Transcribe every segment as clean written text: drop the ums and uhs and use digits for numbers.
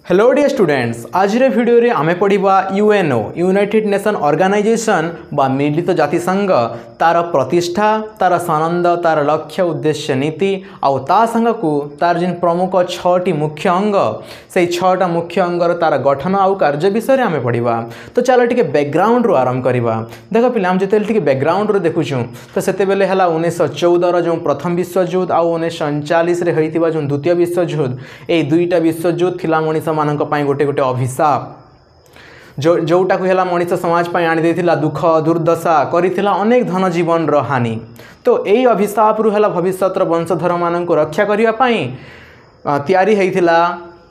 Hello dear students, आज video रे आमे पढ़िबा यूएनओ यूनाइटेड नेशन ऑर्गेनाइजेशन बा मिलित जातिसंघ तार प्रतिष्ठा, तार सनंद, तार लक्ष्य उद्देश्य नीति आउ ता संग को तार जिन प्रमुख 6टी मुख्य अंग से 6टा मुख्य अंगर तार गठन आउ कार्य विषय रे आमे पढ़िबा। तो चलो टिके बैकग्राउंड रो आरंभ करबा। देखो पिला हम जते टिके बैकग्राउंड रो देखुछु तो सेते बेले हला 1914 रो जो प्रथम विश्व युद्ध आउ 1939 रे होइतिबा जो द्वितीय विश्व युद्ध, ए दुईटा विश्व युद्ध थिला मनीष मानक पाई गोटे गोटे अभिशाप जोटा को हेला मनीष समाज पाई आनी देथिला दुख दुर्दशा करिथिला अनेक धन जीवन रो हानि। तो एई अभिशाप रु हेला भविष्यतर वंशधर मानन को रक्षा करिया पाई तयारी हेइथिला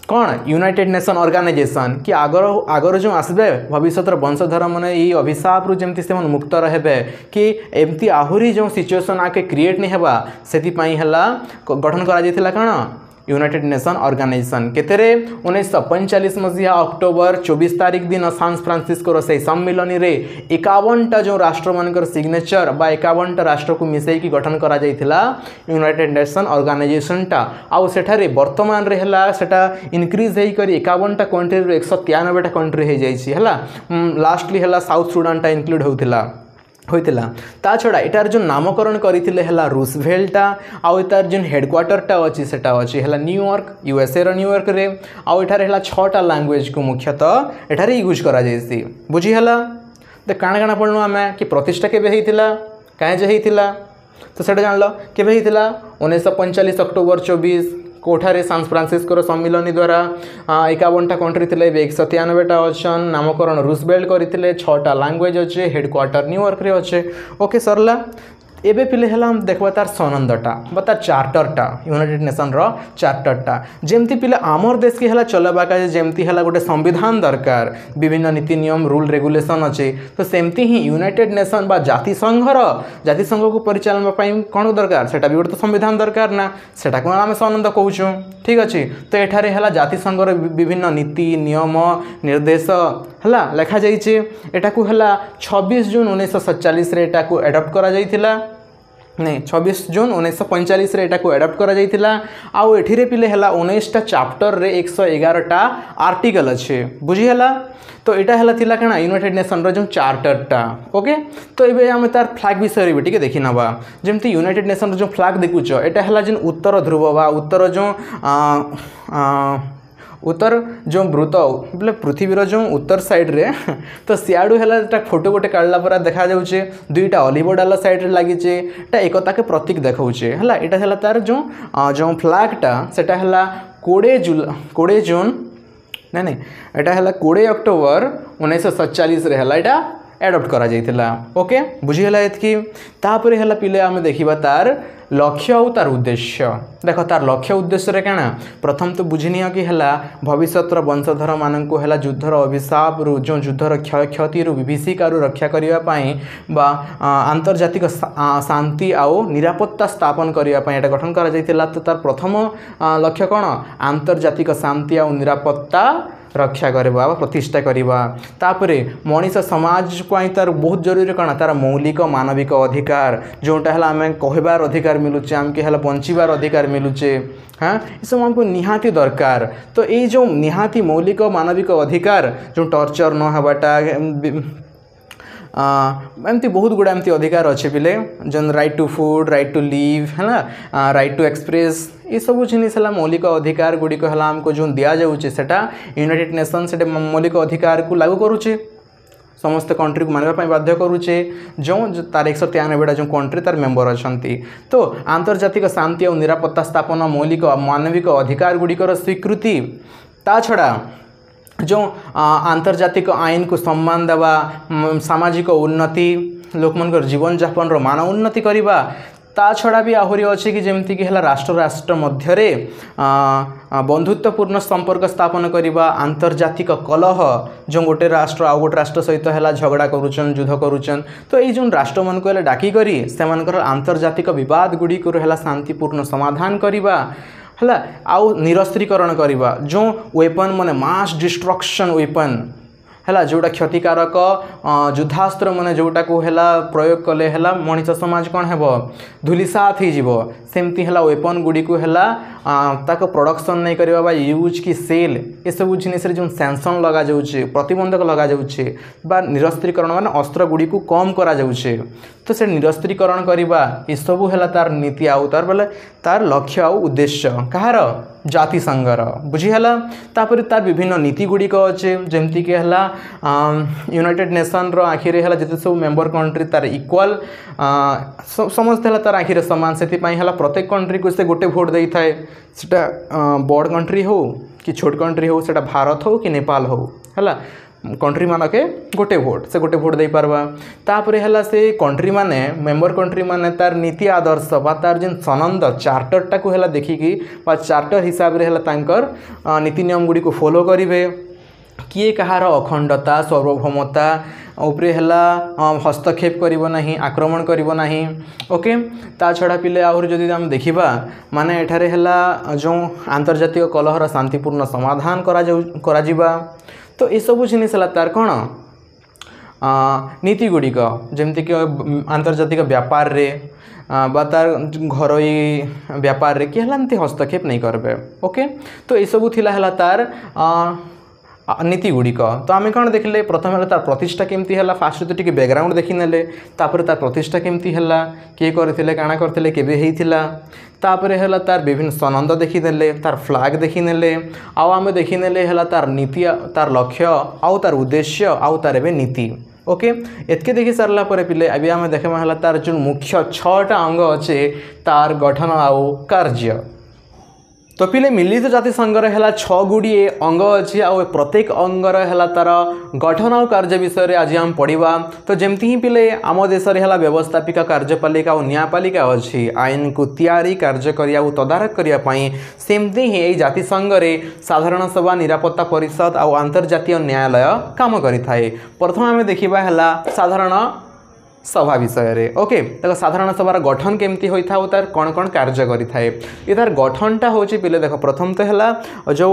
कौन यूनाइटेड नेशन ऑर्गेनाइजेशन कि आगर जो आसबे भविष्यतर वंशधर माने एई अभिशाप रु जेमति से मुक्त रहबे कि एमती आहुरी जो सिचुएशन आके क्रिएट नहीं हेबा सेति पाई हेला गठन करा जेथिला कौन यूनाइटेड नेशन ऑर्गेनाइजेशन केतेरे 1945 मसीहा अक्टोबर 24 तारिख दिन सान फ्रांसिस्को से सम्मिलन रे 51टा जो राष्ट्र मानकर सिग्नेचर बा 51टा राष्ट्र को मिसई की गठन करा जाइथिला यूनाइटेड नेशन ऑर्गेनाइजेशन टा आउ सेठारे वर्तमान रे हला सेटा इंक्रीज हेई करी 51टा कंट्री रे 193टा कंट्री हे जाइछि हला। लास्टली हला साउथ सुडान टा इंक्लूड होइतिला ता छड़ा एटार जो नामकरण करिथिले हला रूसवेल्टा आउ एटार जो हेडक्वार्टरटा अछि सेटा अछि हला न्यूयॉर्क यूएसए रो न्यूयॉर्क रे आउ एठार हला 6टा लैंग्वेज को मुख्यतः एठारे यूज करा जायसी बुझी हला। तो काण काण पढनु हमें कि प्रतिष्ठा केबे हेइतिला काहे जे हेइतिला तो सेटा जानलो केबे हेइतिला 1945 अक्टोबर 24 कोठारे सान फ्रांसिस्को सम्मिलन द्वारा 51टा कंट्री थे 193टा अच्छन नामकरण रूसवेल्ट करते 6टा लैंग्वेज अच्छे हेडक्वार्टर न्यूयॉर्क रे अच्छे ओके सरला। एबे पिले हला हम देखबा तार सनंदटा बा तार चार्टरटा यूनाइटेड नेशन रो चार्टरटा जेमती पिले आमर देश के हला चलबा का जेमती हला गोटे संविधान दरकार विभिन्न नीति नियम रूल रेगुलेशन अच्छे तो सेमती ही यूनाइटेड नेशन बा जातिसंघ को परिचालन पाई कोन दरकार सेटा भी गोटे संविधान दरकार ना सेटा को आमे सनंद कहूछु ठीक अछि। तो एठारे हला जातिसंघ रो विभिन्न नीति नियम निर्देश हला लेखा जाइछे एटा को हला 26 जून 1947 रे एटा को एडॉप्ट करा जाइथिला नहीं 26 जून 1945 रे एटा को एडॉप्ट करा जाइथिला आउ एठिरे पिले हला 19टा चैप्टर रे 111टा आर्टिकल अच्छे बुझी हला। तो एटा हला थिला कना यूनाइटेड नेशन रो जो चार्टरटा ओके। तो एबे हम तार फ्लैग विषय रे बिटिके देखि नबा जेमति यूनाइटेड नेशन रो जो फ्लैग देखुछ एटा हला जिन उत्तर ध्रुव बा उत्तर जो उत्तर जो वृत्त बोले पृथ्वीर जो उत्तर साइड रे तो सियाडू है फोटो गोटे काढ़ला पर देखा जाऊे दुईटा ऑलिव डाला साइड रे लगी एकता के प्रतीक देखाऊे है यहाँ तार जो जो फ्लैगटा सेटा है 20 जून नहीं एटा है 20 अक्टोबर 1947 रे है यहाँ एडॉप्ट करा जाइथिला ओके बुझीगला एतकी। तापर है पिले आम देखा तार लक्ष्य और तार उद्देश्य देख तार लक्ष्य उद्देश्य रे काना प्रथम तो बुझिनिया कि है भविष्यतर वंशधर मानक है युद्धर अभिशाप रु जो युद्धर क्षय क्षति विभीषिका रक्षा करने बा आंतर्जातिक शांति आउ निरापत्ता स्थापन करने गठन करा जाइथिला। तो तार प्रथम लक्ष्य कौन आंतर्जातिक शांति आउ निरापत्ता रक्षा करवा प्रतिष्ठा करवा। तापरे मनीष समाज को तार बहुत जरूरी कौन तार मौलिक मानविक अधिकार जोटा है आम कहबार अधिकार मिलूचे आमके है बंचार अधिकार मिलूचे हाँ ये सब हमको निहाती दरकार। तो ये जो निहाती मौलिक मानविक अधिकार जो टर्चर न हवाटा एमती बहुत गुड़ा एमती अधिकार अच्छे पिले जन right to food right to live है ना राइट टू एक्सप्रेस ये सब जिनिस है मौलिक अधिकार गुड़िक है आमको जो दि जाऊँचे सेटा यूनाइटेड नेशन से मौलिक अधिकार को लागू करुचे समस्त कंट्री को मानवा बाध्य करुचे जो तार 193टा जो कंट्री तार मेंबर अच्छा। तो आंतर्जातिक शांति और निरापत्ता स्थापन मौलिक मानविक अधिकार गुड़िकर स्वीकृति ता छड़ा जो आंतर्जातिक आईन को सम्मान देवा सामाजिक उन्नति लोक मन जीवन जापन रो मान उन्नति करवा ता छड़ा भी आहरी अच्छे कि जमती कि है राष्ट्र राष्ट्र मध्य बंधुत्वपूर्ण संपर्क स्थापन करवा आंतर्जातिक कलह जो गोटे राष्ट्र आउ गोटे राष्ट्र सहित है झगड़ा करुचन युद्ध करुचन। तो ये जो राष्ट्र मन को डाकी करी से आंतर्जातिक विवाद गुड़ी को शांतिपूर्ण समाधान करवा है आउ निरस्त्रीकरण करवा जो वेपन माने मास डिस्ट्रक्शन वेपन है जोटा क्षतिकारक युद्धास्त्र मैंने जोटा को है प्रयोग कले है मनीष समाज कौन है धूलिसात हो सेमती है वेपन गुड़ी को है प्रोडक्शन नहीं करवा यूज की सेल ये सब जिन जो सैंक्शन लगा जाऊे प्रतिबंधक लगा जाऊे निरस्त्रीकरण मान अस्त्र गुड़ी को कम करा जाऊे तो से निरस्त्रीकरण करवा ये सब है तार नीति आउ तार बोले तार लक्ष्य आउ उद्देश्य कहार जातिसंघर बुझीगला तापर तार विभिन्न नीति गुड़िक अच्छे जमती कि है यूनाइटेड नेशन रो आखिरे है जिते सब मेंबर कंट्री तार इक्वाल समस्ते है तार आखिरे समान से प्रत्येक कंट्री को से गोटे भोट दे थाए सेटा बड़ कंट्री हो कि छोट कंट्री हो सेटा भारत हो कि नेपाल हो है कंट्री मानके गोटे भोट दे पारबा तापरे हला से कंट्री माने मेंबर कंट्री माने तार नीति आदर्श बा तार जेन सनंद चार्टरटा को हला देखिकी बा चार्टर हिसाब रे हला तांकर नीति नियम गुडी को फॉलो करिवे किए कहार अखंडता सार्वभौमता उपरे हला हस्तक्षेप करिवो नहीं आक्रमण करिवो नहीं ओके ता छड़ा पिले आहुर जदि हम देखिबा माने एठारे हला जो अंतर्जातीय कलहर शांतिपूर्ण समाधान करा जिबा तो ये सब जिनिस तार कौन नीति गुड़िक जमती कि आंतर्जातिक व्यापार रे बा तार घरोई व्यापार रे कि हस्तक्षेप नहीं करबे ओके तो ये सब थिला हला तार नीति गुड़िक तो आम कौन देखले प्रथम है तार प्रतिष्ठा केमती है फास्ट तो टी बैकग्राउंड देखने तापर तार प्रतिष्ठा केमती है किए करते काଣା करते केबे हेइथिला तापर है तार विभिन्न सनंद देखीने तार फ्लैग देखीने आउ आम देखीने है तार नीति तार लक्ष्य आउ तार उद्देश्य आउ तार एवं नीति ओके एतके देखी सारा पर पिले अभी आम देखा तार जो मुख्य 6टा अंग अच्छे तार गठन आउ कार्य तो पिले मिलित जातिसंघर है 6 गुड़िए अंग अच्छी आ प्रत्येक अंगर है तार गठन और कार्य विषय आज आम पढ़ा तो जमती ही पिले आम देश है व्यवस्थापिका कार्यपालिका और न्यायपालिका अच्छी आईन को तैयारी कार्य करिया तदारख करने सेमती ही यही जातिसंघ रे साधारण सभा निरापत्ता परिषद और अंतर्जातीय न्यायालय काम करिथाए प्रथम आम देखा है साधारण सभा विषय रे ओके देखो साधारण सभार गठन केमती होता है तार कौन कौन कार्य करिथाए ये तार गठनटा होची पिले देखो प्रथम तो है जो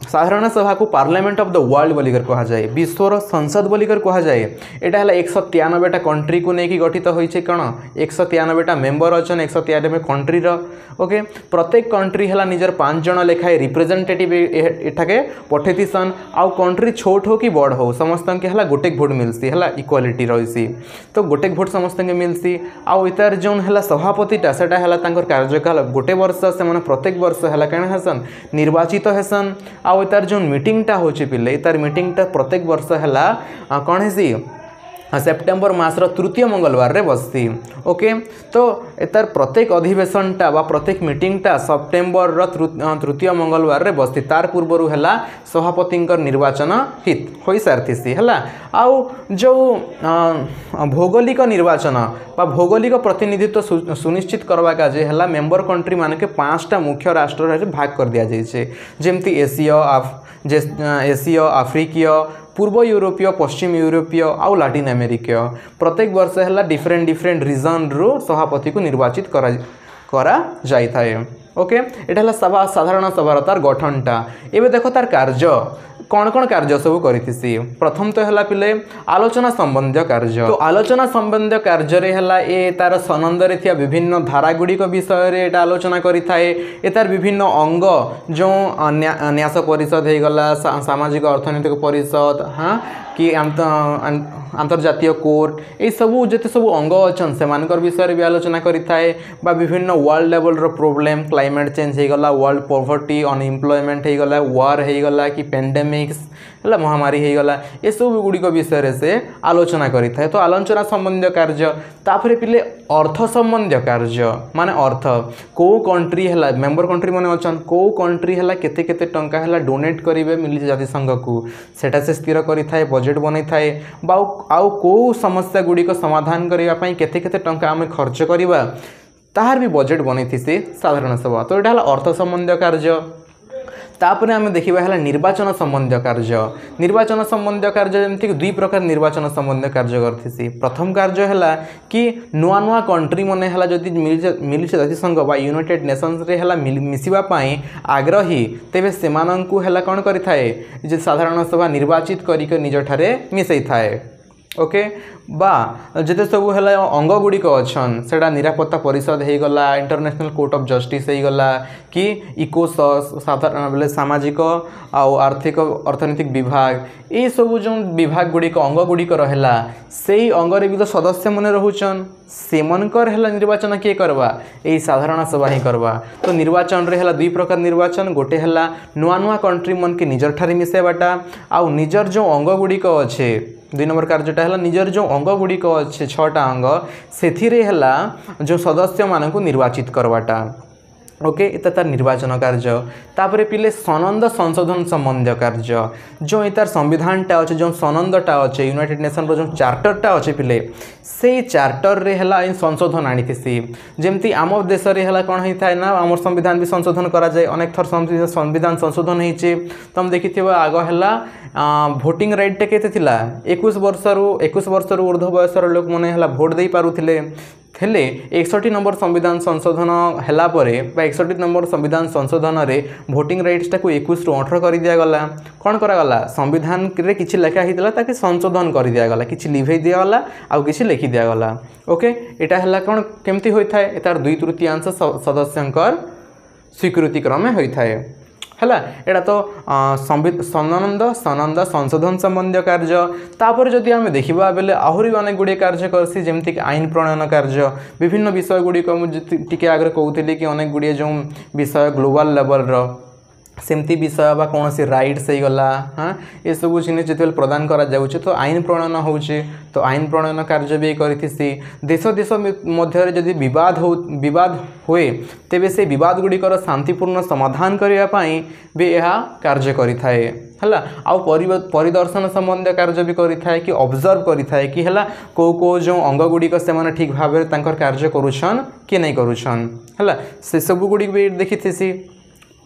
साधारण सभा को पार्लियामेंट ऑफ द वर्ल्ड बोलिकर कहा जाए विश्वर संसद बोलिकर कहा जाए एटा है 193टा कंट्री को लेकिन गठित होइछे कौन 193टा मेंबर अच्छन 193 कंट्री रो ओके प्रत्येक कंट्री है निजर 5 जन लेखाए रिप्रेजेंटेटिव एठाके पठेतीसन आउ कंट्री छोट हो कि बड़ हो समस्त के है गोटे भोट मिलसी है इक्वालिटी रही तो गोटे भोट समस्त के मिलसी आउ इतार जो है सभापतिटा सेटा है कार्यकाल गोटे वर्ष से प्रत्येक वर्ष है कण हेसन निर्वाचित हेसन आउ इतार जो मीटिंगटा होची पिले इतार मीटिंगटा प्रत्येक वर्ष है कौन हेसी सेप्टेम्बर मासर तृतीय मंगलवार रे बसती ओके तो एतार प्रत्येक अधिवेशनटा बा प्रत्येक मीटिंगटा सेप्टेम्बर तृतीय मंगलवार रे बसती तार पूर्वरु है सभापति निर्वाचन हित हो सारी है आउ जो भौगोलिक निर्वाचन बा भौगोलिक प्रतिनिधित्व सुनिश्चित करवा काजे है मेंबर कंट्री मान के 5टा मुख्य राष्ट्र भाग कर दि जाए जमती एसीय आफ्रिकीय पूर्व यूरोपीय पश्चिम यूरोपीय आउ लैटिन अमेरिकीय प्रत्येक वर्ष है डिफरेंट रीजन रो सभापति को निर्वाचित करा जाई थाए ओके एटा सभा साधारण सभार तार गठनटा एबे देखो तार कार्य कौन कौन कार्य सब करिथिसी प्रथम तो है पिले आलोचना संबंधी कार्य तो आलोचना संबंधी कार्य रे है ए तार सनंद रे थिया विभिन्न धारा गुड़ी विषय रे एटा आलोचना करिथाए ए तार विभिन्न अंग जो न्यास परिषद हे गला सामाजिक अर्थनैतिक परिषद हाँ कि अंतर्जातीय कोर्ट ये सबू जिते सब अंग अच्छन से विषय भी आलोचना करिथाए बा विभिन्न वर्ल्ड लेवल रो प्रॉब्लम क्लाइमेट चेंज हो गला वर्ल्ड पॉवर्टी अनएम्प्लॉयमेंट हो गला वार हो गला कि पेंडेमिक्स है महामारी हो गला ये सब गुड़िक विषय से आलोचना करिथाए तो आलोचना संबंधी कार्य तापर पिले अर्थ संबंधी कार्य माने अर्थ को कंट्री है मेंबर कंट्री माने अच्छन को कंट्री है केते केते टंका है डोनेट करेंगे मिलित जातिसंघ को सेटा से स्थिर करिथाए बजेट बनै थाए बा आउ को समस्या गुड़िक समाधान करने केते केते टंका आम खर्च करवा ताहार भी बजेट बनै थी साधारण सभा तो यहाँ अर्थ संबंधी कार्य तापर आम देखा है निर्वाचन संबंधी कार्य। निर्वाचन संबंधी कार्य जमीक दुई प्रकार निर्वाचन संबंधी कार्य करती। प्रथम कार्य है कि नुआ नुआ कंट्री मन है जदि मिलित जातिसंघ बा यूनाइटेड नेशंस रे है मिसिबाई आग्रही तेरे से कौन करें साधारण सभा निर्वाचित कर निज ठारे मिसई थाए। ओके बा जिते सब है अंग गुड़िक अच्छन से निरापत्ता परिषद हो गला, इंटरनेशनल कोर्ट ऑफ जस्टिस हो गला कि इको साधारण बोले सामाजिक आर्थिक अर्थनैतिक विभाग ये सब जो विभाग गुड़िक अंग गुड़िक रहा से अंगरे भी तो सदस्य मैंने रोचन से मनकर है निर्वाचन किए करवा यही साधारण सभा ही करवा। तो निर्वाचन रे है दुई प्रकार निर्वाचन, गोटे है नुआ नुआ कंट्री मन के निजर ठारे मिसेबाटा आउ निजर जो अंग गुड़िक अच्छे। दुई नंबर कार्यटा है निजर जो अंग गुड़िक अच्छे 6टा अंग से जो सदस्य मानक निर्वाचित करवाटा। ओके ये तार निर्वाचन कार्य। तापर पिले सनंद संशोधन संबंधी कार्य जो तार संविधानटा अच्छे जो सनंदटा अच्छे यूनाइटेड नेशन जो चार्टरटा अच्छे पिले से चार्टर रे है संशोधन आनीसी। जमती आम देश है कौन होता है ना आम संविधान भी संशोधन करा जाए अनेक थर संविधान संशोधन होती। तुम देखि आग है भोटिंग राइट टे केते थिला 21 वर्ष ऊर्ध्व बयसर लोक मैंने भोट दे पारुथिले हेले 61 नंबर संविधान संशोधन हैला परे 61 नंबर संविधान संशोधन रे भोटिंग राइट्स टाक 21 रु 18 कर दिया गला। कौन करागला संविधान रे किछि लेखा हितला ताकि संशोधन कर दिया गला, किछि लिभै दिया गला आ किछि लिखि दिया गला। ओके एटा हैला कोन केमती होय थाए एतार 2/3 सदस्यंकर स्वीकृति क्रमे होय थाए हैला। एटा तो सनंद संशोधन संबंधी कार्य। तापर जदि आम देखा बेले आहरी अनेक गुड़े कार्य करसी जमती आईन प्रणयन कार्य विभिन्न विषय गुड़िक मुझे आगे कहूली कि अनेक गुड़े जो विषय ग्लोबल लेवल सेमती विषय बा कौन सी राइट्स हो गला हाँ ये सब जिनिस जो प्रदान करा जाउछे तो आईन प्रणयन होउछे तो आईन प्रणयन कार्य भी करिथिसी। देश देश मध्य जदि विवाद हुए तेबे से विवाद गुड़िकर शांतिपूर्ण समाधान करने पाई भी यह कार्य करिथाए हला। आउ परिदर्शन संबंधी कार्य भी करिथाए कि ऑब्जर्व करिथाए कि हला को जो अंग गुड़िक से ठीक भाव में तांकर कार्य करुछन कि नहीं करुछन हला से सब गुड़ी भी देखिथिसी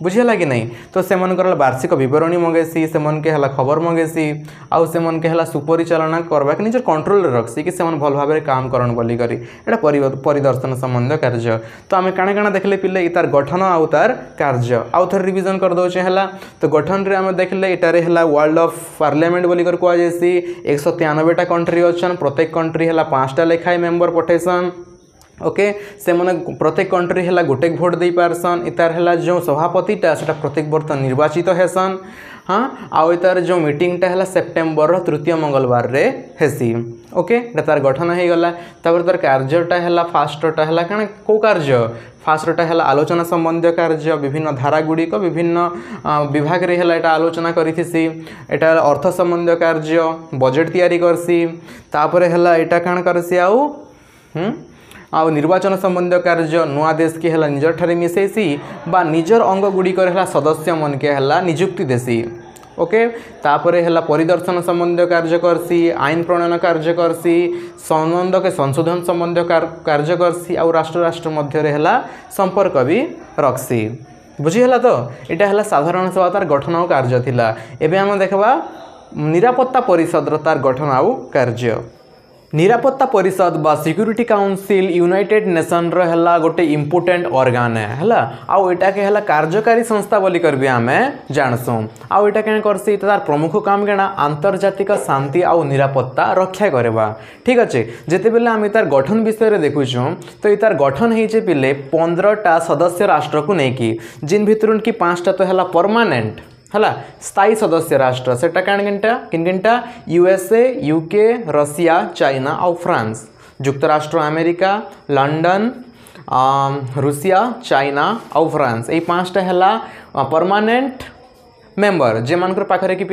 बुझेगा कि नहीं। तो से वार्षिक बरणी मंगेसी से खबर मंगेसी आउ से सुपरिचालना करवा कि निजर कंट्रोल रखसी कि से भल भाव में काम करन बोली करी एटा परिदर्शन संबंधी कार्य। तो आम काଣା काଣା देखले पिले तार गठन आउ तार कार्य आउ थर रिविजन कर दोचे हला। तो गठन रे आम देखले एटारे हला वर्ल्ड ऑफ पार्लियामेंट बोली कर कुआ जैसी 193टा कंट्री अच्छन प्रत्येक कंट्री हला 5टा लेखाए मेंबर पठेसन। ओके से माने प्रत्येक कंट्री है गोटे भोट दे पारसन इतार है जो सभापतिटा से प्रत्येक वर्ष निर्वाचित हेसन हाँ आउ इतार जो मीटिंगटा है सेप्टेम्बर 3 मंगलवार रे हेसी। ओके तार गठन हो गला। तापर तार कार्यटा है फास्टटा है कण को कार्य फास्टटा है आलोचना संबंधी कार्य विभिन्न धारा गुड़िक विभिन्न विभाग रे है आलोचना करिथिसी। एटा अर्थ संबंधी कार्य बजेट तैयारी करसी। तापर है एटा काण करसी आउ निर्वाचन संबंधी कार्य नुआ देश के है निजर ठारे मिसेसी बा निजर अंग गुड़िकर है सदस्य मन के है नियुक्ति देसी। ओके तापर है परिदर्शन संबंधी कार्य करसी आईन प्रणयन कार्य करसी संबंध के संशोधन संबंधी कार्य करसी आउ राष्ट्र मध्य है संपर्क भी रखसी। बुझीगला तो यहाँ है साधारण सभा तार गठन आउ कार्य थिला। एबे हम देखबा निरापत्ता परिषद तार गठन आउ कार्य। निरापत्ता परिषद बा सिक्यूरिटी काउंसिल यूनाइटेड नेशन रहा गोटे इम्पोर्टेंट ऑर्गन है आउ एटा के है कार्यकारी संस्था बोली कर भी आम जानसुँ। आउ एटा क्या करसी तार प्रमुख काम केना आंतर्जातिक शांति आउ निरापत्ता रक्षा करवा। ठीक अच्छे जिते बेले आम तार गठन विषय देखुछुँ तो तार गठन होइछे पिले 15टा सदस्य राष्ट्र को लेकिन जिन भितर कि 5टा तो है परमानेंट हला स्थायी सदस्य राष्ट्र सेटा किनकिनटा यूएसए यूके रशिया चाइना और फ्रांस युक्तराष्ट्र अमेरिका लंडन रूसिया चाइना और फ्रांस यही 5टा है परमानेंट मेंबर जे मानकर पाखरे कि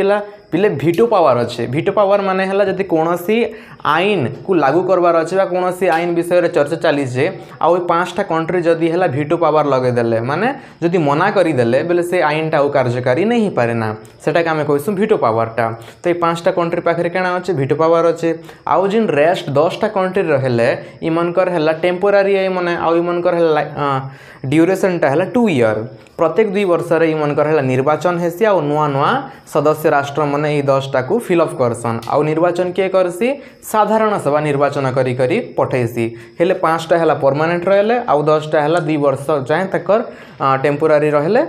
पिले भिटो पावर अच्छे। भिटो पावर माने हला जदि कोनोसी आईन को लागू करबार अच्छे बा कोनोसी आईन विषय रे चर्चा चली जे आउ 5टा कंट्री जदि हला भिटो पावर लगे देले माने जदि मना करी देले बेले से आईनटा आउ कार्यकारी नहीं पारे ना सेटा के हमें कहसु भिटो पावरटा। तो ये 5टा कंट्री पाखरे केना अच्छे भिटो पावर अच्छे। आउ जिन रेस्ट 10टा कंट्री रहले इमनकर हला टेम्पोरारी आई माने आउ इमनकर हला ड्यूरेशनटा हला 2 ईयर। प्रत्येक 2 वर्ष रे इमनकर हला निर्वाचन हेसी आउ नुआ नुआ सदस्य राष्ट्र माने ई 10टा को फिलअप करसन। आउ निर्वाचन के करसी साधारण सभा निर्वाचन करी करी पठेसी। हेले 5टा हला परमानेंट रहले आउ 10टा हला 2 वर्ष जाए तकर टेम्पोरारी रहले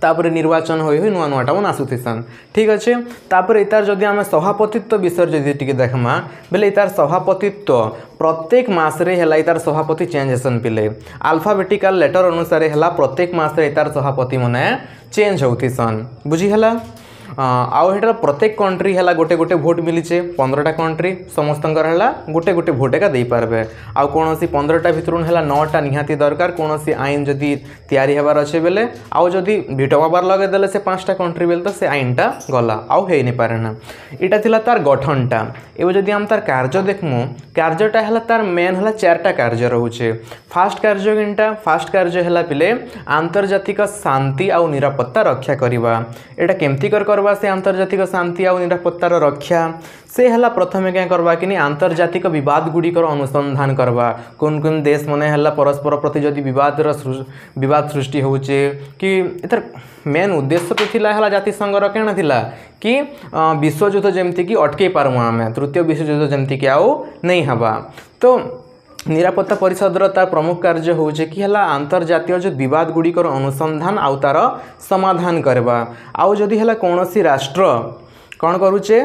तापर निर्वाचन होई होई नुआ नुआटा मन आसुथिसन। ठीक अच्छे। तापर इतार जदि आम सभापतित्व विषय जदि टिके देखमा बेले इतार सभापतित्व प्रत्येक मास रे हला इतार सभापति चेंज हेसन पिले अल्फाबेटिकल लेटर अनुसार हला प्रत्येक मास रे इतार सभापति मने चेंज होथिसन। बुझी हला। आउ हेटा प्रत्येक कंट्री हला गोटे गोटे भोट मिलीचे 15टा कंट्री समस्तंकर हला गोटे गोटे भोट एका देई पारबे। आउ कोनोसी 15टा भितरुन हला 9टा निहाती दरकार कोनोसी आईन जदि तयारी हेबार अच्छे बेले आउ जदि भिटो पावर लगे देले से 5टा कंट्री बेले तो से आईनटा गला आउ हेई नै पारे ना। एटा थिला तार गठनटा। एबे जदि हम तार कार्य देखमु कार्यटा हला तार मेन हला 4टा कार्य रहउचे। फास्ट कार्य किनटा फास्ट कार्य हला पिले आंतर्जातिक शांति आउ निरापत्ता रक्षा करिबा। एटा केमती करबा से आंतर्जातिक शांति आउ निरापत्तार रक्षा से हला प्रथमे क्या करबा कि आंतर्जातिक विवाद गुड़िकर अनुसंधान करबा कोन कोन देश मने हला परस्पर प्रति जदि विवाद सृष्टि होचे कि इतर मेन उद्देश्य तो थिला हला जाति संघर केना थिला कि विश्वयुद्ध जेमती कि अटके पारमु आमे तृतीय विश्वयुद्ध जेमती कि आउ नहीं हबा। तो निरापत्ता परिषद तार प्रमुख कार्य होचे कि हला अंतर्जातीय जो विवाद गुड़िकर अनुसंधान आउ तार समाधान करबा। आउ जदि हला कोनोसी राष्ट्र कौन करूचे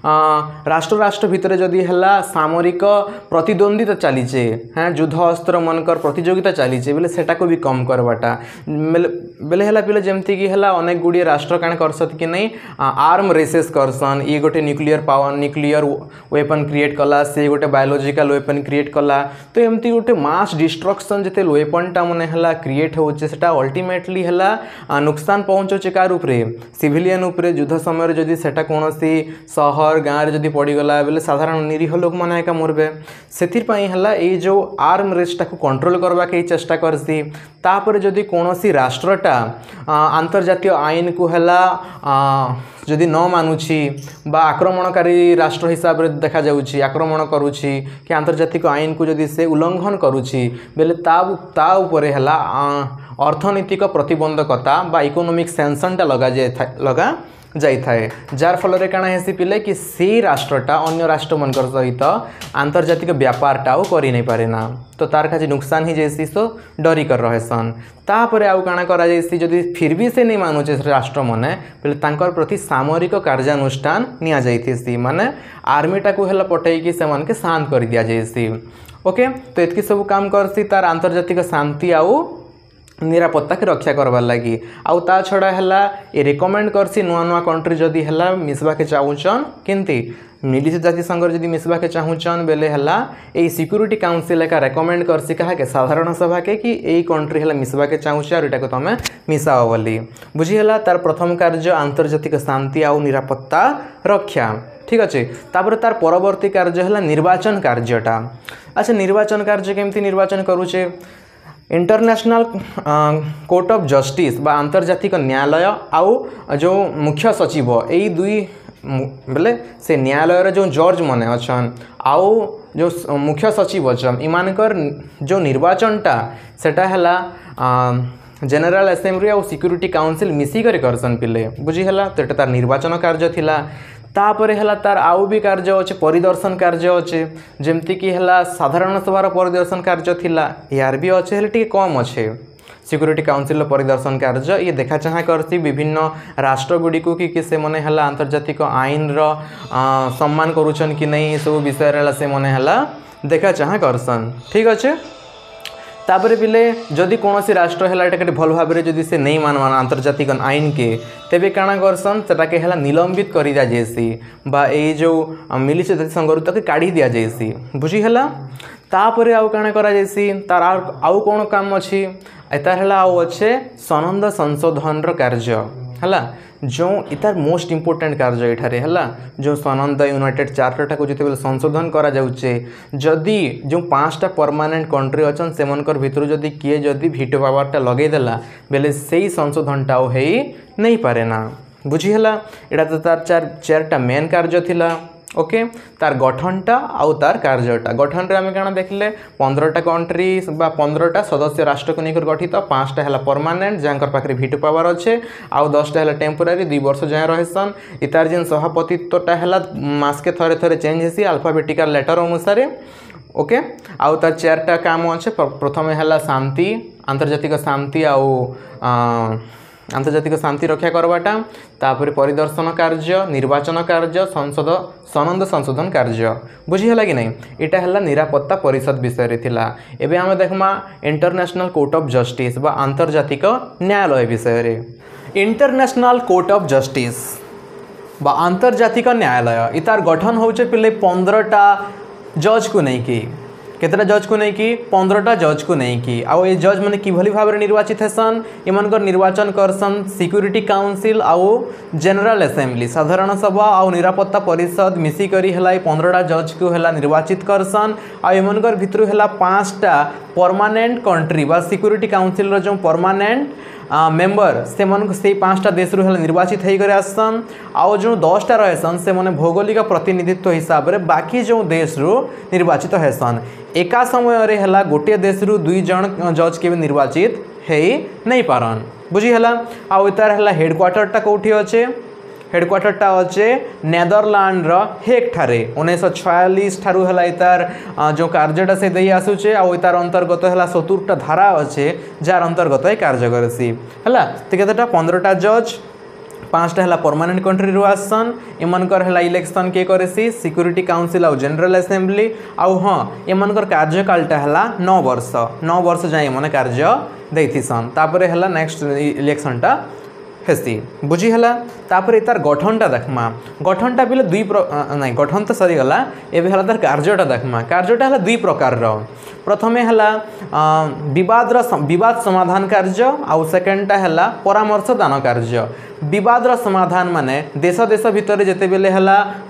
राष्ट्र राष्ट्र भितर जदि हला सामरिक प्रतिद्वंदिता चलीचे हाँ युद्ध अस्त्र मनकर प्रतियोगिता चलीचे बेले सेटा को भी कम करवाटा बेले हला पिले जेमती कि हला अनेक गुड़िए राष्ट्र काण करसत कि नहीं आर्म रेसेस करसन। ये गोटे nuclear power nuclear weapon create कला से गोटे बायोलॉजिकल वेपन क्रिएट कला। तो एमती गोटे मास डिस्ट्रक्शन जते वेपनटा मने हला क्रिएट होचे सेटा अल्टीमेटली हला नुकसान पहुँचोचे कार उपरे सिविलियन उपरे युद्ध समय जदि सेटा कोनोसी शहर गाँव जदि पड़गला बेले साधारण निरीह लोक मैंने एका मरबे से जो आर्म रेसटा को कंट्रोल करवा के चेष्टा करसी। तापर जदि कोनोसी राष्ट्रटा आंतर्जातीय आईन को हला जदि न मानुछि बा आक्रमणकारी राष्ट्र हिसाब रे देखा जाउछि आक्रमण करूछि कि आंतर्जातिक आईन को जदि से उल्लंघन करूछि बेले ता उपरे हला अर्थनैतिक प्रतिबंधकता बा इकोनॉमिक सैंक्शनटा लगा जाई थाए जार फल रे काना हेसी पिले कि सी राष्ट्रटा अन्य राष्ट्र मनकर सहित आंतर्जातिक व्यापारटा करि नहीं पारे ना। तो तार काजी नुकसान ही जैसी सो डरी कर रहेसन। तापरे आउ काना करा जैसी जदि फिर भी से नहीं मानुचे राष्ट्र मने पहले तांकर प्रति सामरिक कार्यानुष्ठान निया जाइथिसी माने आर्मीटा को हेला पठेई कि सेमान के शांत कर दिया जैसी। ओके तो एतकी सब काम करसी तार आंतर्जातिक शांति आउ निरापत्ता के रक्षा करवार लगी। आउ ता छड़ा हला ये रिकमेंड करसी नुआ नुआ कंट्री जदि हला मिसबा के चाहूचन किंती मिलित जाति संघ जदि मिसबा के चाहूचन बेले हला ए सिक्योरिटी काउंसिल का रिकमेंड करसी कहा के साधारण सभा के कि ए कंट्री हला मिसबा के चाहूछ और एटा को तमे मिसाओ बोली बुझी हला। तार प्रथम कार्य आंतर्जातिक शांति आउ निरापत्ता रक्षा। ठीक अच्छे। तापर तार परवर्ती कार्य हला निर्वाचन कार्यटा। अच्छा निर्वाचन कार्य केमती निर्वाचन करूचे इंटरनेशनल कोर्ट ऑफ जस्टिस बा आंतर्जातिक न्यायालय आउ जो मुख्य सचिव यही दुई बेले से न्यायालय जो जज माने अच्छन आउ जो मुख्य सचिव अच्छन इमानकर जो निर्वाचनटा सेटा हला जनरल असेंबली और सिक्योरिटी काउंसिल मिसिकर करसन पिले बुझी हला। तो तार निर्वाचन कार्य थिला। तापर हला तार आउ भी कार्य अच्छे परिदर्शन कार्य अच्छे जमती कि हला साधारण सभार परिदर्शन कार्य थिला यार भी अच्छे हेले टिके कम अच्छे सिक्योरिटी काउंसिल परिदर्शन कार्य ये देखा चाह करसी विभिन्न राष्ट्र गुड़ी को कि से मने हला आंतर्जातिक आईन रो सम्मान करूछन कि नहीं सब विषय रे से मने हला देखा चाह करसन। ठीक अच्छे। तापर पिले जदि कोनोसी राष्ट्र है भल भाव जदि से नहीं मान आंतर्जातिक आईन के तेबे काना करसन सेटा के हला निलंबित कर दिया जैसी बा ए जो मिलित जाति संघ तक काढ़ी दिया जैसी बुझी हला। तापर आउ काना करा जैसी तार आउ कौन काम अच्छी तार हला आउ अच्छे सनंद संशोधन कार्य है जो इतार मोस्ट इम्पोर्टेंट कार्य एठारे है जो सनंद यूनाइटेड चार्टर को जिते संशोधन करा जाउचे जदि जो 5टा परमानेंट कंट्री अच्छन से भितर जदि किए जदि वीटो पावरटा लगेदेला बेले से संशोधनटा हो नहीं पारे ना बुझीगला। एटा तो तार 4टा मेन कार्य थिला ओके तार गठनटा आउ तार कार्यटा गठन रे आम क्या देखले 15टा कंट्री बा 15टा सदस्य राष्ट्र को लेकर गठित 5टा है परमानेंट जहाँ पाखे वीटो पावर अच्छे आउ 10टा है टेम्पोरारी 2 वर्ष जाए रहसन इतार जेन सभापतित्वटा है मासके थरे थरे चेंज हेसी अल्फाबेटिकल लेटर अनुसार ओके आउ तार 4टा काम अच्छे प्रथम है शांति आंतर्जातिक शांति आउ आंतर्जातिक शांति रक्षा करवाटा तापर परिदर्शन कार्य निर्वाचन कार्य संसद सनंद संशोधन कार्य बुझीगला कि नहीं इटा है निरापत्ता परिषद विषय रे थिला। एबे आमे देखमा इंटरनेशनल कोर्ट ऑफ जस्टिस बा आंतर्जातिक न्यायालय विषय रे। इंटरनेशनल कोर्ट ऑफ जस्टिस बा आंतर्जातिक न्यायालय इतार गठन होचे पहले 15टा जज को नहीं की केतटा जज को नहीं कि 15टा जज को नहीं कि आउ ए जज मैंने किभली भाव में निर्वाचित हेसन एमनकर निर्वाचन करसन सिक्यूरिटी काउंसिल आउ जनरल असेंबली साधारण सभा आउ निरापत्ता परिषद मिसी करी हला 15टा जज को हला निर्वाचित करसन आ एमनकर भितर हला 5टा परमानेंट कंट्री बा सिक्यूरिटी काउंसिल रो जो परमानेंट मेंबर से 5टा देश रु निर्वाचित होकर आसन आउ जो 10टा रहसन से माने भौगोलिक प्रतिनिधित्व हिसाब रे बाकी जो देश रु निर्वाचित हेसन एका समय रे हला गोटे देश रु 2 जन जज के निर्वाचित है नहीं पारन बुझीगला। आउ इतार हला हेडक्वार्टरटा कोठी अच्छे हेडक्वार्टरटा अच्छे नेदरलैंड रो हेग ठारे 1946 ठारू हला इतार जो कार्यटा से दे आसुचे आ इतार अंतर्गत हला 70टा धारा अच्छे जार अंतर्गत कार्य करसी हला तो केतेटा 15टा जज 5टा है परमानेंट कंट्री रू आसन एमनकर है इलेक्शन के करेसी सिक्यूरिटी काउंसिल आउ जनरल असेंबली आउ हाँ एमनकर कार्यकालटा है 9 वर्ष जाए एमने कार्य देथिसन तापरे है नेक्स्ट इलेक्शनटा हेसी बुझीगला। तापर तार गठनटा देखमा गठनटा भी नहीं गठन तो सरीगला एवं है तार कार्यटा देखमा कार्यटा है 2 प्रकार प्रथमे है विवाद समाधान कार्य आउ सेकेंडटा है परामर्श दान कार्य। विवाद समाधान माने देश देश भितर जिते बेले है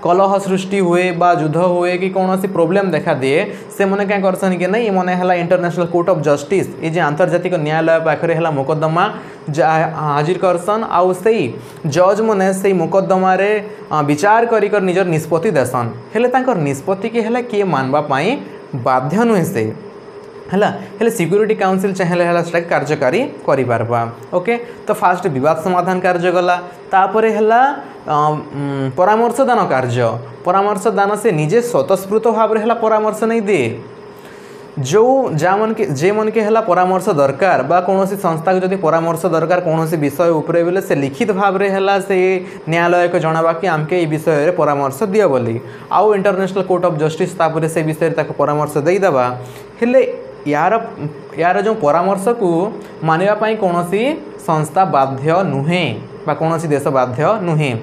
कलह सृष्टि हुए बा युद्ध हुए कि कौन सी प्रोब्लेम देखा दिए से मैंने क्या करसन कि नहीं मैंने है इंटरनेशनल कोर्ट ऑफ जस्टिस ये आंतर्जातिक न्यायालय पाखे है मुकदमा हाजिर करसन आउ से जज मैंने से मुकदमा रे विचार कर निजर निष्पत्ति देसन हेले तांकर निष्पत्ति के है किए मानवा पाई बाध्य नुहे से है सिक्यूरिटी काउंसिल चाहिए कार्यकारी करिपारबा ओके। तो फास्ट विवाद समाधान कार्य गला तापरे है परामर्श दान कार्य परामर्श दान से निजे स्वतःस्फूर्त भाव में परामर्श नहीं दे जो जे मन के है परामर्श दरकार बा कौन संस्था को जदि परामर्श दरकार कौन विषय उपरे बेले से लिखित भाव में है से न्यायालय को जनावा कि आमके विषय में परामर्श दियो बोली आउ इंटरनेशनल कोर्ट ऑफ जस्टिस तापर से विषय परामर्श देदेबा हेले यार जो परामर्श को मानिबा कौन संस्था बाध्य नुहे बा कौन देश बाध्य नुहे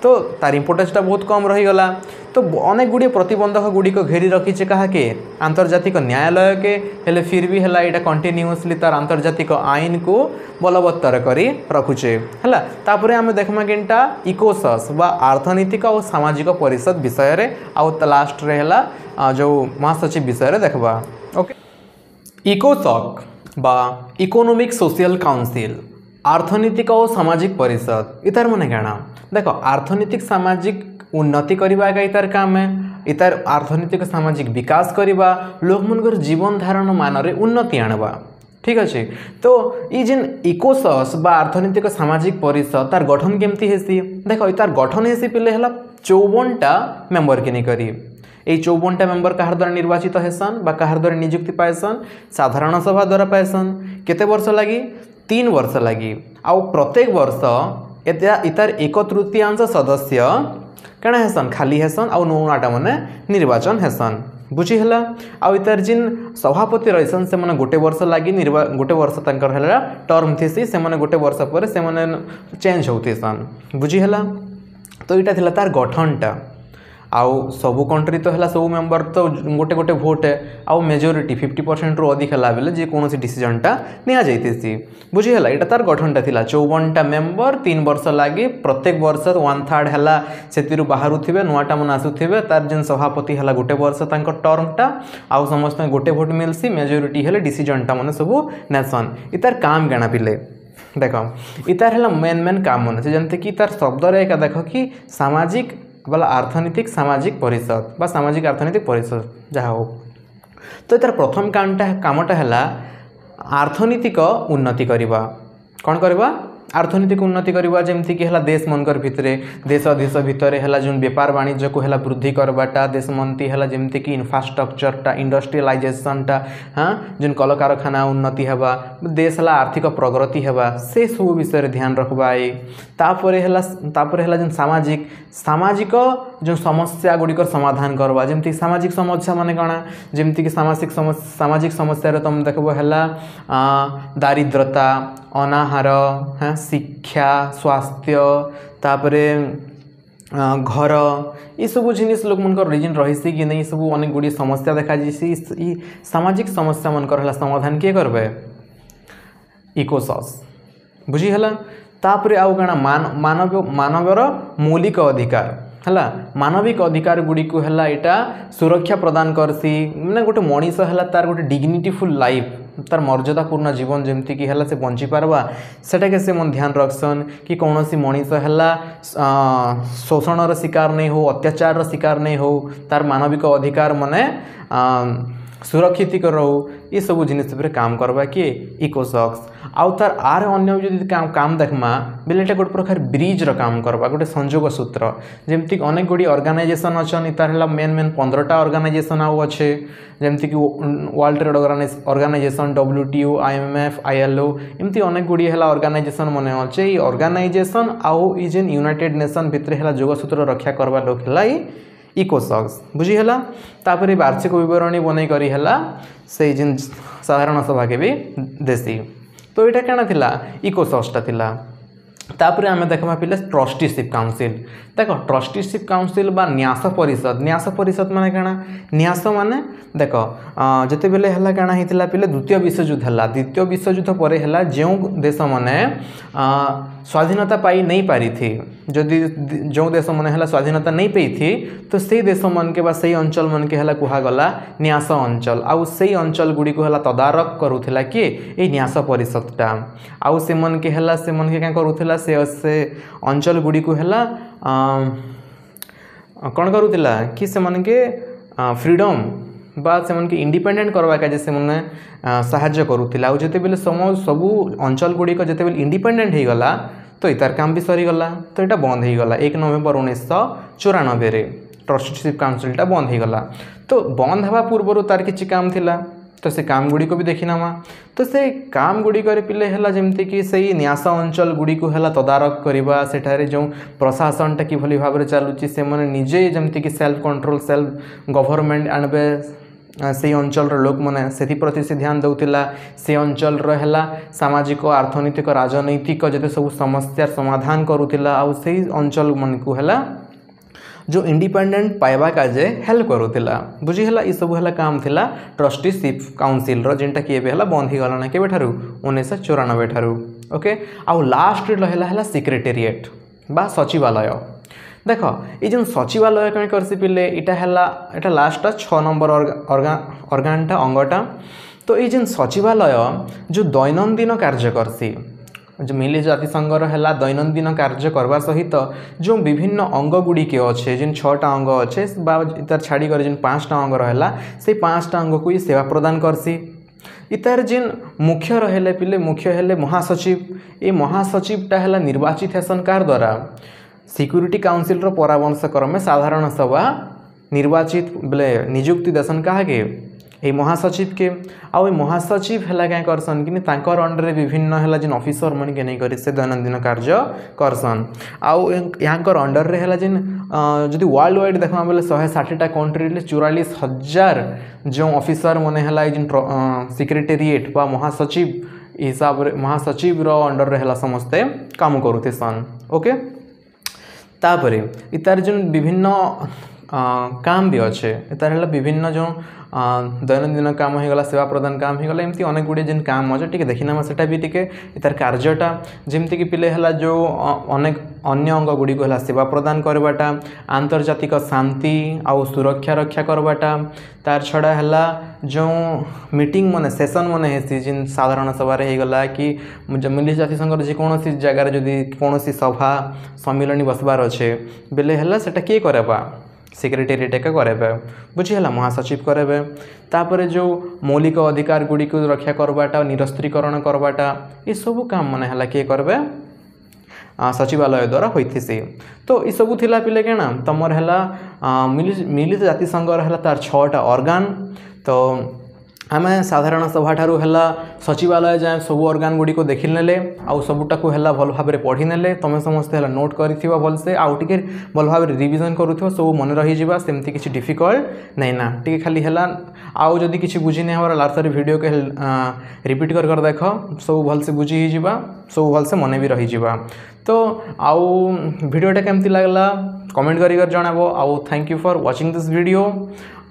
तो तार इम्पोर्टेंसटा बहुत कम रहीगला। तो अनेक गुड़े प्रतिबंधक गुड़िक घेरी रखीचे क्या के आंतर्जातिक न्यायालय के हेले फिर भी है यहाँ कंटिन्यूअसली तार आंतर्जातिक आईन को बलवत्तर करी रखुचे है। तापर आम देखमा किनटा इकोसस बा अर्थनैतिक और सामाजिक परिषद विषय रे आउ लास्ट रे है जो महासचिव विषय रे देखबा ओके। इकोसॉक बा इकोनॉमिक सोशल काउंसिल अर्थनैतिक और सामाजिक परिषद इतार मन क्या देख अर्थनैतिक सामाजिक उन्नति करवा इतार काम है इतार अर्थनैतिक सामाजिक विकास करवा लोक मनकर जीवन धारण मान रे उन्नति आणवा ठीक अच्छे। तो ये जेन इकोसस बा अर्थनैतिक सामाजिक परिषद तार गठन केमती हेसी देख तार गठन हेसी पहले है 54टा मेम्बर के नहीं करी ये 54टा मेम्बर कहार द्वारा निर्वाचित हेसन बा कहार द्वारा नियुक्ति पाएसन साधारण सभा द्वारा पाएसन केते वर्ष लगी 3 वर्ष लगी आउ प्रत्येक वर्ष इतार 1/3 सदस्य कण हेसन खाली हेसन आउ 9टा माने निर्वाचन हेसन बुझीगला। आउ इतार जिन सभापति रहीसन से माने गोटे वर्ष लगी गोटे वर्ष तंकर है टर्म थीसी से माने गोटे वर्ष पर से माने चेंज होतीसन बुझीगला। तो यहाँ थिला तार गठनटा आउ सबू कंट्री तो है सब मेम्बर तो गोटे गोटे भोट है आउ मेजोरिटी 50% रु अधिक है बेले जेकोसी डिसीजनटा नि बुझीगला यहाँ तार गठनटा था 54टा मेम्बर 3 वर्ष लगे प्रत्येक वर्ष 1/3 है से बाहर थे नुआटा मन आसुवे तार जेन सभापति है गोटे वर्ष टर्मटा आउ समस्त गोटे भोट मिलसी मेजोरिटी है डिसीजनटा मैंने सब नेसन इतार काम गाणा पिले देख इतार है मेन काम मन से जमती कि तार शब्द एक देख कि सामाजिक बोला अर्थनीतिक सामाजिक परिषद बा सामाजिक अर्थनीतिक परिषद जहाँ हो तो तार प्रथम कामटा है अर्थनीतिक उन्नति करवा कौन करवा अर्थनीतिक उन्नति करवा जमती कि देश मनकर भितरे देश भितर है जो व्यापार वाणिज्य को है वृद्धि करवाटा देश मनती है जमती कि इंफ्रास्ट्रक्चरटा इंडस्ट्रियलाइजेशनटा हाँ जो कलकारखाना उन्नति हेबा देश है आर्थिक प्रगति हेबा से सब विषय ध्यान रखबा तापर है जो सामाजिक सामाजिक जो समस्या गुड़िकर समाधान करवा जमती सामाजिक समस्या माने कौन जमती कि सामाजिक समस्या तुम देखो है दारिद्रता अनाहार हाँ शिक्षा स्वास्थ्य तापरे घर ये सब जिनिस लोक मनकर रिजन रही कि नहीं सब अनेक गुड़ी समस्या देखा जी सामाजिक समस्या मनकर समाधान किए करबे इकोसस बुझीगला तापरे आउ काना मानवर मौलिक अधिकार है मानविक अधिकार गुड़ी को है यहाँ सुरक्षा प्रदान करसी मैंने गोटे मनीष है तार गोटे डिग्निटीफुल लाइफ तार मर्यादापूर्ण जीवन जमती कि है से बंची पार्बा सेटा के से मन ध्यान रखसन कि कौन सी मनीष है शोषण शिकार नहीं हो अत्याचार शिकार नहीं हो तार मानविक अधिकार माने सुरक्षित रो ये सब जिनिस काम करवा किए इकोसक्स आउ तार आर अन्य जो काम देखमा बेले गोटे प्रकार ब्रिज रो काम करवा गोटे संयोग सूत्र जमती अनेक गुड़ी ऑर्गेनाइजेशन अच्छा तार मेन 15टा ऑर्गेनाइजेशन आउ अच्छे जमती कि World Trade Organization WTO IMF ILO एमती अनेक गुड़ी है ऑर्गेनाइजेशन मन अच्छे ये ऑर्गेनाइजेशन आउ ये जेन यूनाइटेड नेशन भितर है जोगसूत्र रक्षा करवा लोक है इकोसक्स बुझीगला तापर वार्षिक विवरणी बनई करी है से जिन साधारण सभा के भी देसी तो यहाँ क्या थिला इकोसक्सटा थिला तापर आम देखा पिले ट्रस्टीशिप काउंसिल देख ट्रस्टीशिप काउंसिल बा न्यास परिषद माने काना न्यास माने देख जिते बेले है काना होता पिले द्वितीय विश्वयुद्ध है द्वितीय विश्वयुद्ध पर है जो देश माने स्वाधीनता पाई नहीं पारी थी जदि जो देश मन है स्वाधीनता नहीं पाई थी तो से देश मन के से अंचल मन के है कहगला न्यास अंचल आउ से अंचल गुड़ी को है तदारक करूला किए ये न्यास परिषदटा आउ से मन के क्या करूला से अंचल गुड़ी को है कौन करूला कि से मन के फ्रीडम बा से मन के इंडिपेंडेंट करवा का जैसे मैंने साहाଯ୍य करूला आउ जिते बेले सबू अंचल गुड़ी को जिते बेले इंडिपेंडेंट हो गला तो इतार काम भी सरीगला तो यहाँ बंद हो गला 1 नवेम्बर 1994 ट्रस्टीशिप काउंसिलटा बंद हो गला तो बंद हवा पूर्व तार किसी काम थिला तो से काम गुड़ी को भी देखी नामा तो से काम गुड़ी करे पिले है जमती कि सही न्यास अंचल गुड़ी को है तदारक करवा सेठारे जो प्रशासनटा कि भली भाव चलुची से मैंने निजे जमती कि सेल्फ कंट्रोल सेल्फ गवर्नमेंट आनबे से अंचल लोक मैंने से प्रति से ध्यान दौला से अंचल है सामाजिक अर्थनैतिक राजनैतिक जिते सब समस्या समाधान करूला आउ से अंचल मन को है जो इंडिपेंडेंट पाइबा काजे हेल्प करूला बुझीगला ये सब है काम थिला ट्रस्टीशिप काउंसिल जेनटा कि बंद हो गलाना के 1994 ठारू ओके आउ लास्ट रहा सेक्रेटेरिएट बा सचिवालय देख ये जो सचिवालय कहीं करसी पिले इटा लास्ट 6 नंबर ऑर्गानटा अंगटा तो ये जो सचिवालय जो दैनंदिन कार्य करसी जो मिली जातिसंघर है दैनंदिन कार्य करवा सहित जो विभिन्न अंग गुड़ी के अच्छे जिन 6टा अंग अच्छे इतार छाड़ी कर जिन 5टा अंग रहा से 5टा अंग को ये सेवा प्रदान करसी इतार जिन मुख्य रहे पिले मुख्य है महासचिव ये महासचिवटा है निर्वाचित हेसन कार द्वारा सिक्यूरीटी काउंसिल परामर्श क्रमे साधारण सभा निर्वाचित बोले नियुक्ति देसन कहा ये महासचिव के आउ महासचिव है क्या करसन कि अंडर विभिन्न है जिन ऑफिसर मन के नहीं कर से दैनंदिन कार्य करसन आउ यहाँ अंडर रे है जिन जदि वर्ल्ड वाइड देखा बोले 160टा कंट्री 44,000 जो ऑफिसर मन है जिन सेक्रेटेरिएट बा महासचिव हिसाब रे महासचिव रो अंडर रे समस्ते काम करूथे सन ओके तापरे इतार जो विभिन्न काम भी अच्छे तार है विभिन्न जो दैनंदिन काम होगा सेवा प्रदान काम होगा एमती अनेक गुड़े जेन काम अच्छे टी देखना सेटा भी टी तार कार्यटा जमती कि पिले है जो अनेक अन्य अंग गुड़ी को सेवा प्रदान करवाटा आंतर्जातिक शांति आउ सुरक्षा रक्षा करवाटा तार छड़ा है जो मीटिंग मन सेसन मन हेसी जिन साधारण सभा होगला कि मिली जाति संघ जेकोसी जगार जदि कौन सभा सम्मिलनी बसबार अच्छे बेले है सेटा किए करवा सेक्रेटेरिएट एका करेबे बुझीगला महासचिव करेबे तापर जो मौलिक अधिकार गुड़ी को रक्षा करवाटा निरस्त्रीकरण करवाटा ये सब काम मन है किए करबे सचिवालय द्वारा होइथिसी। तो ये सब थिला पिले केना तमर है मिलित जाति संघ है तार 6टा ऑर्गन। तो आम साधारण सभा ठारू है सचिवालय जाए सब ऑर्गन गुड़ी को देखी नेले आउ सबुटा को है भल भाव पढ़ी नेले तुम समस्ते है नोट कर भलसे आउ टे भल भाव रिविजन करूँ सब मन रहीजा सेमती किसी डिफिकल्ट नहीं ना टी खाली है आउ जदि किसी बुझी नहीं हमारा लास्ट वीडियो के रिपीट कर देख सब भलसे बुझी जा सब भलसे मन भी रहीजा। तो आउ वीडियोटा केमती लगला कमेंट कर जनाबो आउ thank you for watching this video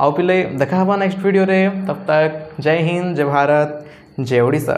आउ पिले देखा नेक्स्ट वीडियो रे तब तक जय हिंद जय भारत जय ओडिशा।